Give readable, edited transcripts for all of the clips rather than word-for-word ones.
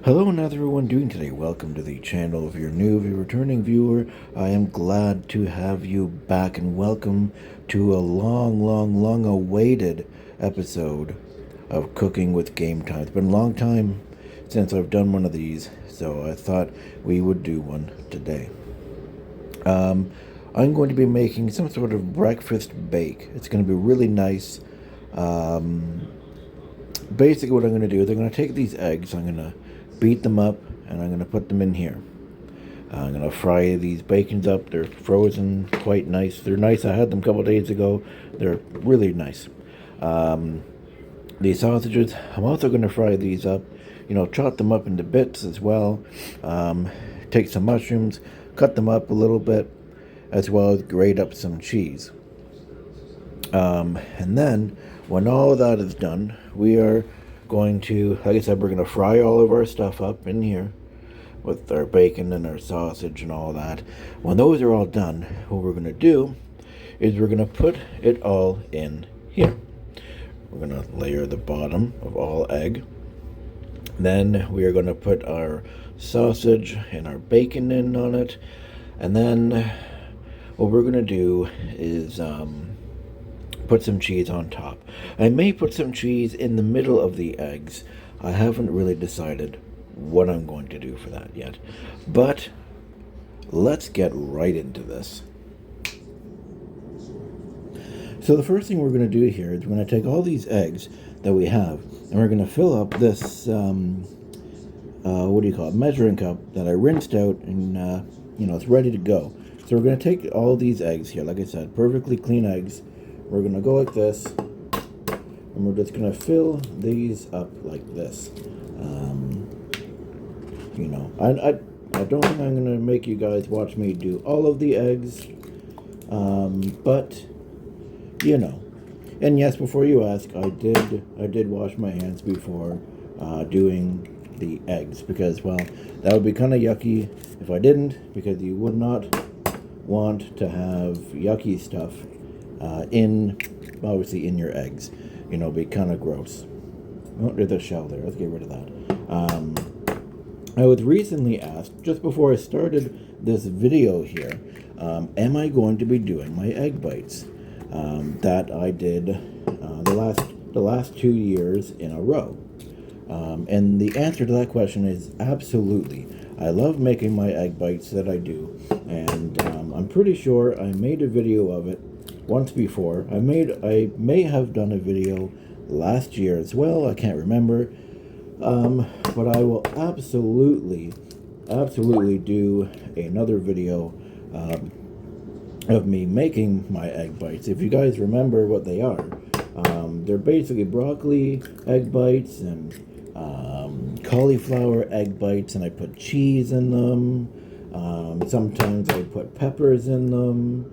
Hello and how's everyone doing today? Welcome to the channel. If you're new, if you're a returning viewer, I am glad to have you back and welcome to a long awaited episode of Cooking with Game Time. It's been a long time since I've done one of these, so I thought we would do one today. I'm going to be making some sort of breakfast bake. It's going to be really nice. Basically what I'm going to do is I'm going to take these eggs, I'm going to beat them up, and I'm going to put them in here. I'm going to fry these bacons up. They're frozen, quite nice. They're nice. I had them a couple days ago. They're really nice. These sausages, I'm also going to fry these up, chop them up into bits as well. Take some mushrooms, cut them up a little bit, as well as grate up some cheese. And then, when all of that is done, we are going to, like I said, we're going to fry all of our stuff up in here with our bacon and our sausage and all that. When those are all done, what we're going to do is we're going to put it all in here. We're going to layer the bottom of all egg. Then we are going to put our sausage and our bacon in on it. And then what we're going to do is put some cheese on top. I may put some cheese in the middle of the eggs. I haven't really decided what I'm going to do for that yet. But let's get right into this. So the first thing we're going to do here is we're going to take all these eggs that we have, and we're going to fill up this, measuring cup that I rinsed out, and, it's ready to go. So we're going to take all these eggs here, like I said, perfectly clean eggs. We're going to go like this, and we're just going to fill these up like this. I don't think I'm going to make you guys watch me do all of the eggs, but, And yes, before you ask, I did wash my hands before doing the eggs, because, well, that would be kind of yucky if I didn't, because you would not want to have yucky stuff obviously in your eggs. Be kind of gross. Oh, there's a shell there. Let's get rid of that. I was recently asked, just before I started this video here, am I going to be doing my egg bites that I did the last 2 years in a row? And the answer to that question is absolutely. I love making my egg bites that I do, and I'm pretty sure I made a video of it once before. I may have done a video last year as well. I can't remember. But I will absolutely do another video of me making my egg bites. If you guys remember what they are, they're basically broccoli egg bites and cauliflower egg bites, and I put cheese in them. Sometimes I put peppers in them.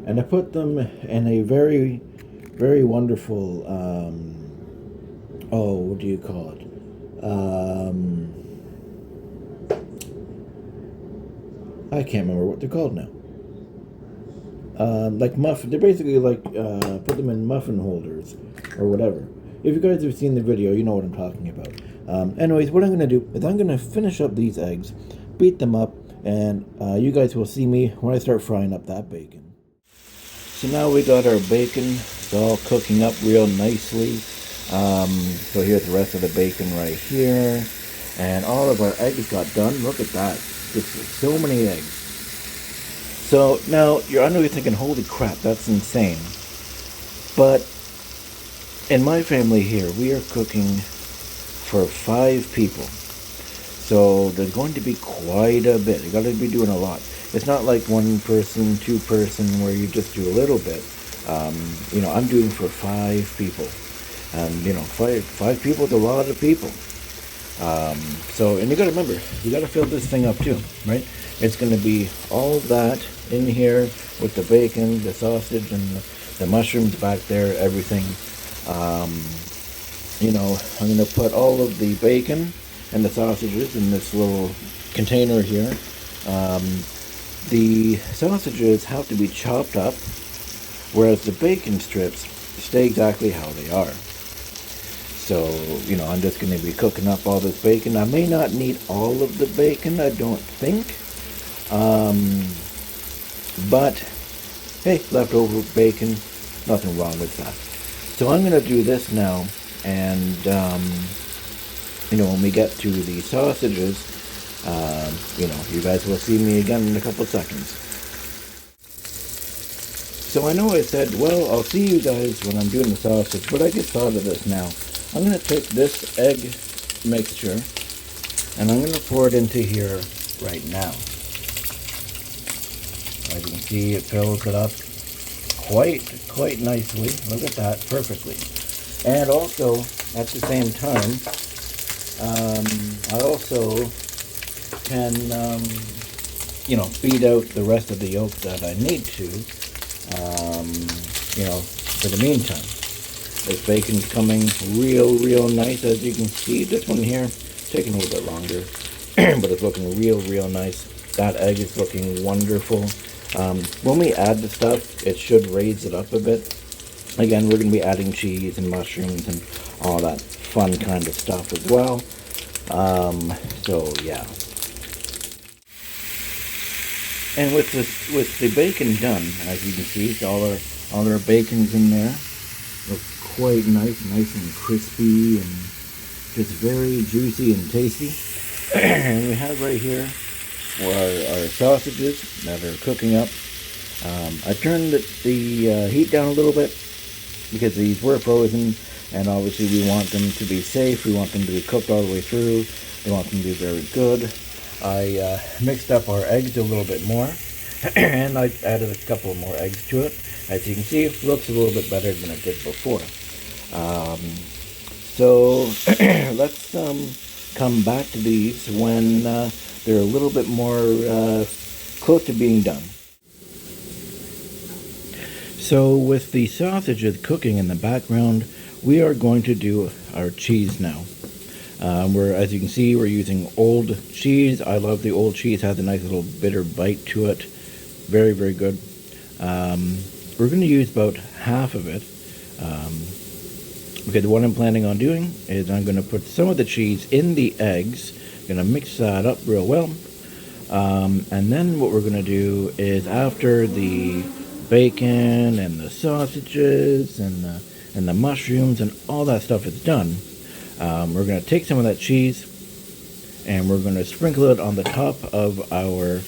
And I put them in a very, very wonderful, what do you call it? I can't remember what they're called now. Like muffin, they're basically like, put them in muffin holders or whatever. If you guys have seen the video, you know what I'm talking about. Anyways, what I'm going to do is I'm going to finish up these eggs, beat them up, and you guys will see me when I start frying up that bacon. So now we got our bacon. It's all cooking up real nicely. So here's the rest of the bacon right here. And all of our eggs got done. Look at that. It's so many eggs. So now, I know you're thinking, holy crap, that's insane. But in my family here, we are cooking for 5 people. So there's going to be quite a bit. You got to be doing a lot. It's not like 1 person, 2 person, where you just do a little bit. I'm doing for 5 people. And, 5 people is a lot of people. And you got to remember, you got to fill this thing up too, right? It's going to be all that in here with the bacon, the sausage, and the mushrooms back there, everything. I'm going to put all of the bacon and the sausages in this little container here. The sausages have to be chopped up, whereas the bacon strips stay exactly how they are. So, you know, I'm just going to be cooking up all this bacon. I may not need all of the bacon, I don't think. But, hey, leftover bacon, nothing wrong with that. So I'm going to do this now, and, you know, when we get to the sausages, you know, you guys will see me again in a couple seconds. So I know I said, well, I'll see you guys when I'm doing the sausage, but I just thought of this now. I'm going to take this egg mixture, and I'm going to pour it into here right now. As you can see, it fills it up quite nicely. Look at that, perfectly. And also, at the same time, I also can, you know, feed out the rest of the yolk that I need to, you know, for the meantime. This bacon's coming real nice, as you can see. This one here, taking a little bit longer, but it's looking real nice. That egg is looking wonderful. When we add the stuff, it should raise it up a bit. Again, we're going to be adding cheese and mushrooms and all that fun kind of stuff as well. So yeah. And with the bacon done, as you can see, all our bacon's in there. Looks quite nice and crispy and just very juicy and tasty. And we have right here our sausages that are cooking up. I turned the heat down a little bit because these were frozen, and obviously we want them to be safe. We want them to be cooked all the way through. We want them to be very good. I mixed up our eggs a little bit more, and I added a couple more eggs to it. As you can see, it looks a little bit better than it did before. So let's come back to these when they're a little bit more close to being done. So with the sausages cooking in the background, we are going to do our cheese now. As you can see, we're using old cheese. I love the old cheese. It has a nice little bitter bite to it. Very good. We're going to use about half of it. Okay, what I'm planning on doing is I'm going to put some of the cheese in the eggs. Going to mix that up real well. And then what we're going to do is, after the bacon and the sausages and the mushrooms and all that stuff is done, we're going to take some of that cheese and we're going to sprinkle it on the top of our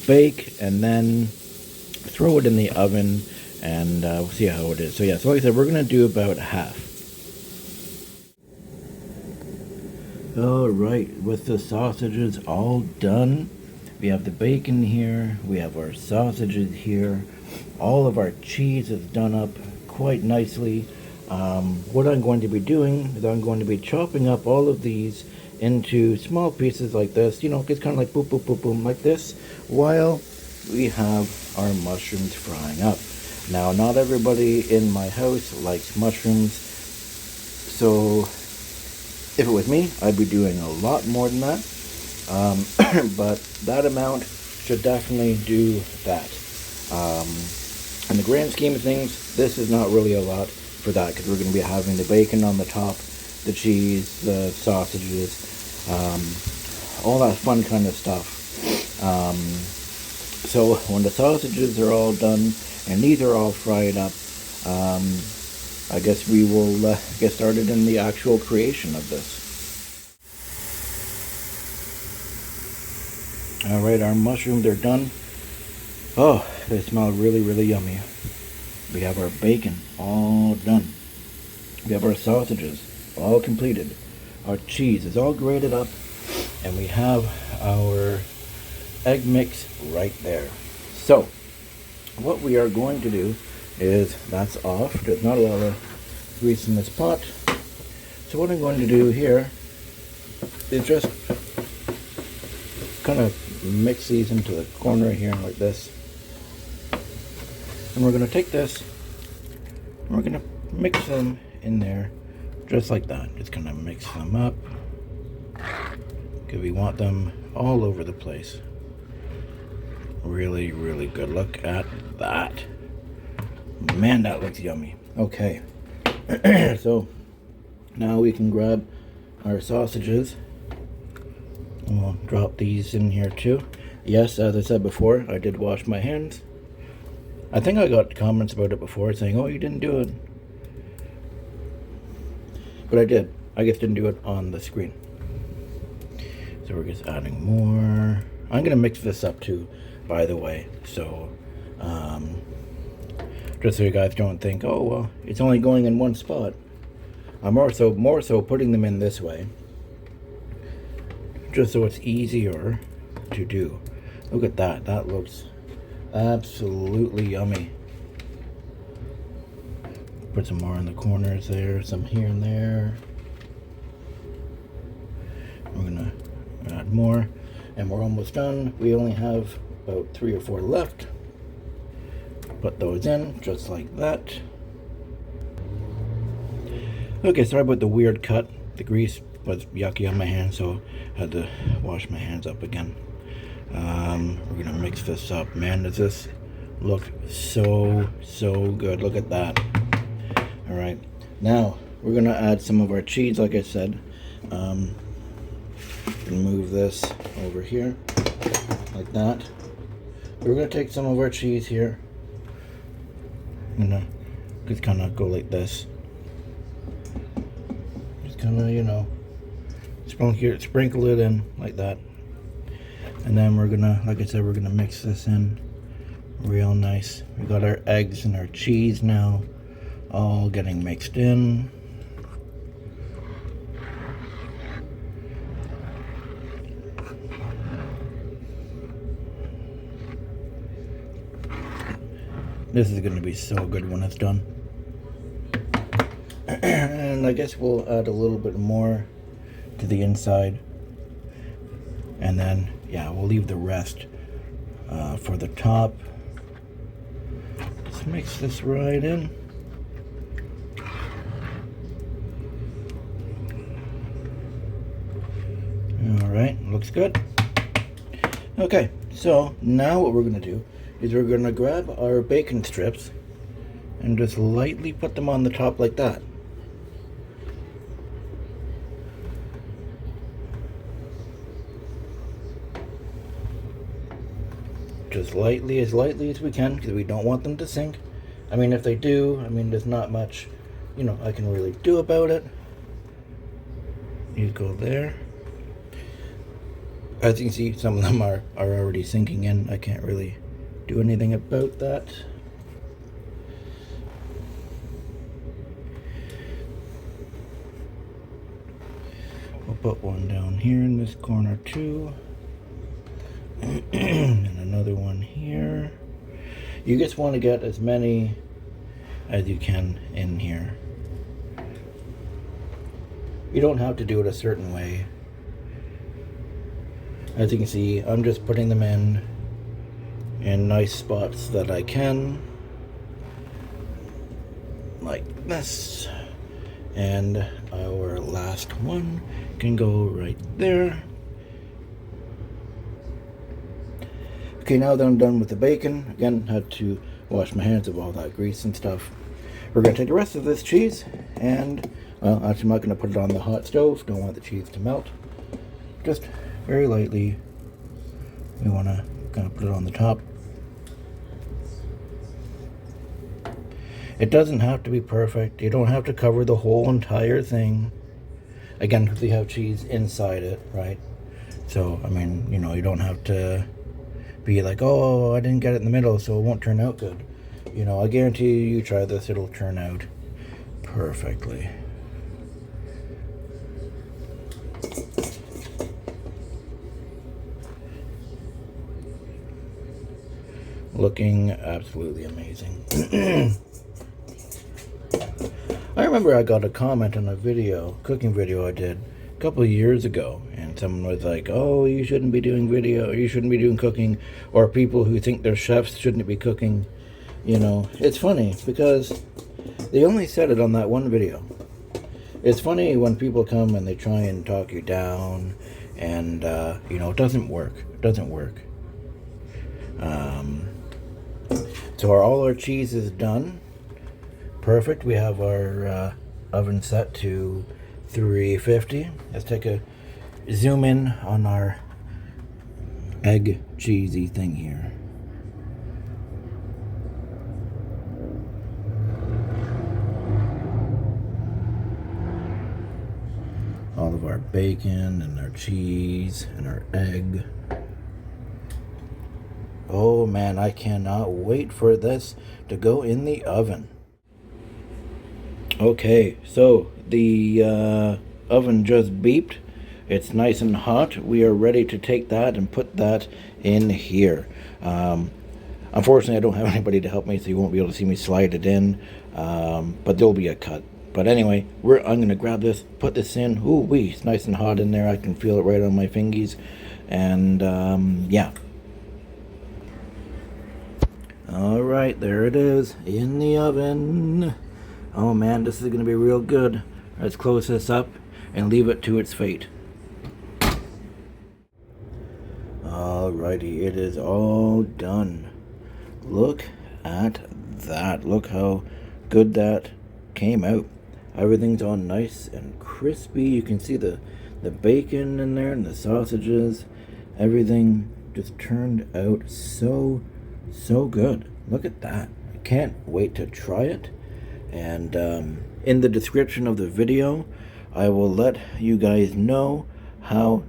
bake and then throw it in the oven, and we'll see how it is. So yeah, so like I said, we're going to do about half. Alright, with the sausages all done, we have the bacon here, we have our sausages here, all of our cheese is done up quite nicely. What I'm going to be doing is I'm going to be chopping up all of these into small pieces like this, you know, it's kind of like boom, boom, boom, boom, like this, while we have our mushrooms frying up. Now, not everybody in my house likes mushrooms, so if it was me, I'd be doing a lot more than that, but that amount should definitely do that. In the grand scheme of things, this is not really a lot for that, because we're going to be having the bacon on the top, the cheese, the sausages, all that fun kind of stuff. So when the sausages are all done and these are all fried up, I guess we will get started in the actual creation of this. Alright, our mushrooms are done. Oh, they smell really yummy. We have our bacon all done. We have our sausages all completed. Our cheese is all grated up. And we have our egg mix right there. So, what we are going to do is, that's off. There's not a lot of grease in this pot. So what I'm going to do here is just kind of mix these into the corner here like this. And we're going to take this and we're going to mix them in there just like that. Just kind of mix them up because we want them all over the place. Really good. Look at that. Man, that looks yummy. Okay. So Now we can grab our sausages. We'll drop these in here too. Yes, as I said before, I did wash my hands. I think I got comments about it before saying, oh, you didn't do it. But I did. I just didn't do it on the screen. So we're just adding more. I'm going to mix this up too, by the way. So, just so you guys don't think, oh, well, it's only going in one spot. I'm more so putting them in this way. Just so it's easier to do. Look at that. That looks absolutely yummy. Put some more in the corners there, some here and there. We're gonna add more, and we're almost done. We only have about 3 or 4 left. Put those in just like that. Okay, sorry about the weird cut. The grease was yucky on my hands, so I had to wash my hands up again. We're gonna mix this up. Man, does this look so good. Look at that. All right, now we're gonna add some of our cheese, like I said. Move this over here like that. We're gonna take some of our cheese here. I'm gonna just kind of go like this. Just kind of, you know, sprinkle it in like that. And then we're gonna, like I said, we're gonna mix this in real nice. We got our eggs and our cheese now all getting mixed in. This is going to be so good when it's done. And I guess we'll add a little bit more to the inside. And then, yeah, we'll leave the rest for the top. Just mix this right in. Alright, looks good. Okay, so now what we're going to do is we're going to grab our bacon strips and just lightly put them on the top like that. Just lightly as we can, because we don't want them to sink. I mean, if they do, I mean, there's not much, you know, I can really do about it. You go there. As you can see, some of them are already sinking in. I can't really do anything about that. We'll put one down here in this corner too. And another one here. You just want to get as many as you can in here. You don't have to do it a certain way. As you can see, I'm just putting them in nice spots that I can, like this. And our last one can go right there. Okay, now that I'm done with the bacon, again, had to wash my hands of all that grease and stuff. We're going to take the rest of this cheese and, well, actually I'm not going to put it on the hot stove. Don't want the cheese to melt. Just very lightly, we want to kind of put it on the top. It doesn't have to be perfect. You don't have to cover the whole entire thing. Again, because we have cheese inside it, right? So, I mean, you know, you don't have to be like, oh, I didn't get it in the middle, so it won't turn out good. You know, I guarantee you try this, it'll turn out perfectly. Looking absolutely amazing. I remember I got a comment on a video, cooking video I did a couple of years ago, and someone was like, oh, you shouldn't be doing video, or you shouldn't be doing cooking, or people who think they're chefs shouldn't be cooking. You know, it's funny because they only said it on that one video. It's funny when people come and they try and talk you down, and you know, it doesn't work. It doesn't work. So all our cheese is done. Perfect. We have our oven set to 350. Let's take a zoom in on our egg cheesy thing here. All of our bacon and our cheese and our egg. Oh man, I cannot wait for this to go in the oven. Okay, so the oven just beeped. It's nice and hot. We are ready to take that and put that in here. Unfortunately, I don't have anybody to help me, so you won't be able to see me slide it in. But there'll be a cut. But anyway, I'm going to grab this, put this in. Ooh wee, it's nice and hot in there. I can feel it right on my fingies. And yeah. Alright, there it is, in the oven. Oh man, this is going to be real good. Let's close this up and leave it to its fate. Alrighty, it is all done. Look at that. Look how good that came out. Everything's all nice and crispy. You can see the bacon in there and the sausages. Everything just turned out so good. Look at that. I can't wait to try it. And in the description of the video, I will let you guys know how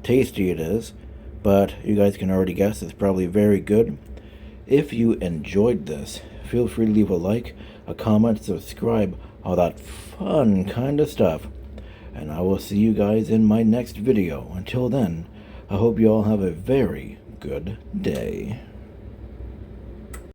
tasty it is. But you guys can already guess it's probably very good. If you enjoyed this, feel free to leave a like, a comment, subscribe, all that fun kind of stuff. And I will see you guys in my next video. Until then, I hope you all have a very good day.